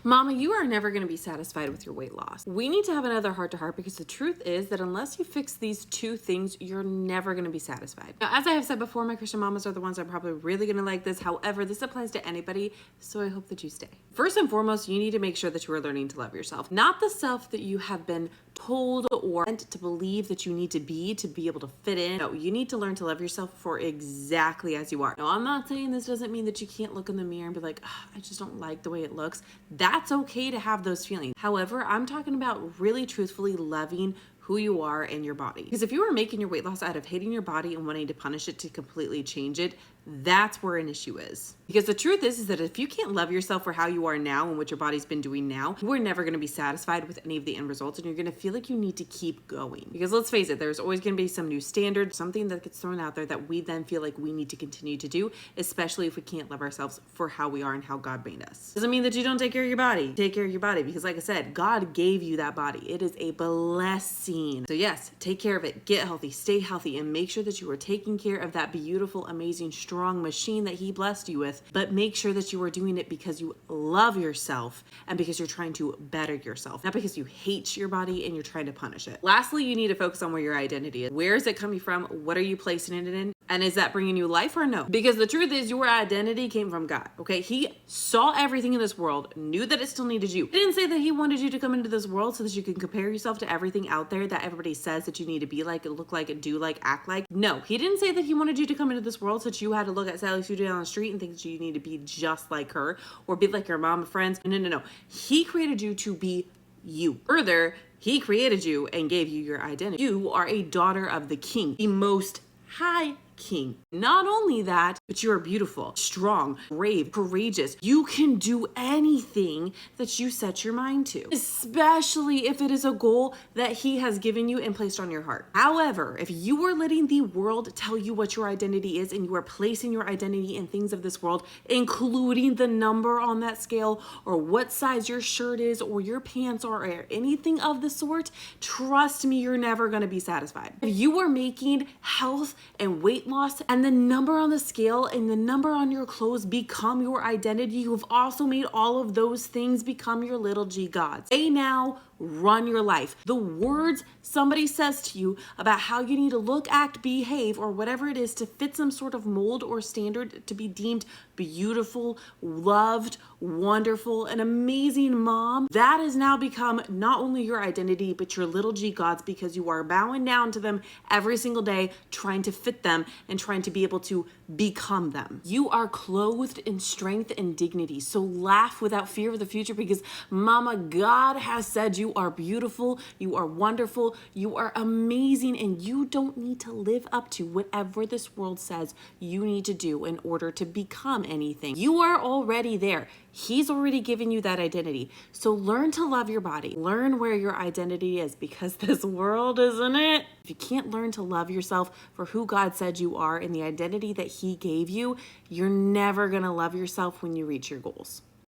Mama, you are never going to be satisfied with your weight loss. We need to have another heart-to-heart because the truth is that unless you fix these two things, you're never going to be satisfied. Now, as I have said before, my Christian mamas are the ones that are probably really going to like this. However, this applies to anybody, so I hope that you stay. First and foremost, you need to make sure that you are learning to love yourself. Not the self that you have been told or meant to believe that you need to be able to fit in. No, you need to learn to love yourself for exactly as you are. Now, I'm not saying this doesn't mean that you can't look in the mirror and be like, oh, I just don't like the way it looks. That's okay to have those feelings. However, I'm talking about really truthfully loving who you are and your body. Because if you are making your weight loss out of hating your body and wanting to punish it to completely change it, that's where an issue is. Because the truth is that if you can't love yourself for how you are now and what your body's been doing now, you are never going to be satisfied with any of the end results, and you're going to feel like you need to keep going. Because let's face it, there's always going to be some new standard, something that gets thrown out there that we then feel like we need to continue to do, especially if we can't love ourselves for how we are and how God made us. Doesn't mean that you don't take care of your body. Take care of your body because, like I said, God gave you that body. It is a blessing. So yes, take care of it, get healthy, stay healthy, and make sure that you are taking care of that beautiful, amazing, strong machine that He blessed you with, but make sure that you are doing it because you love yourself and because you're trying to better yourself, not because you hate your body and you're trying to punish it. Lastly, you need to focus on where your identity is. Where is it coming from? What are you placing it in? And is that bringing you life or no? Because the truth is your identity came from God, okay? He saw everything in this world, knew that it still needed you. He didn't say that He wanted you to come into this world so that you can compare yourself to everything out there that everybody says that you need to be like, look like, do like, act like. No, He didn't say that He wanted you to come into this world so that you had to look at Sally Sue down the street and think that you need to be just like her or be like your mama friends. No. He created you to be you. Further, He created you and gave you your identity. You are a daughter of the King, the Most High King. Not only that, but you are beautiful, strong, brave, courageous. You can do anything that you set your mind to, especially if it is a goal that He has given you and placed on your heart. However, if you are letting the world tell you what your identity is and you are placing your identity in things of this world, including the number on that scale or what size your shirt is or your pants are or anything of the sort, trust me, you're never going to be satisfied. If you are making health and weight loss and the number on the scale and the number on your clothes become your identity, you've also made all of those things become your little g gods. They now run your life. The words somebody says to you about how you need to look, act, behave, or whatever it is to fit some sort of mold or standard to be deemed beautiful, loved, wonderful, an amazing mom, that has now become not only your identity, but your little g gods because you are bowing down to them every single day, trying to fit them and trying to be able to become them. You are clothed in strength and dignity. So laugh without fear of the future because Mama, God has said you are beautiful, you are wonderful, you are amazing, and you don't need to live up to whatever this world says you need to do in order to become anything. You are already there. He's already given you that identity. So learn to love your body. Learn where your identity is because this world isn't it. If you can't learn to love yourself for who God said you are and the identity that He gave you, you're never going to love yourself when you reach your goals.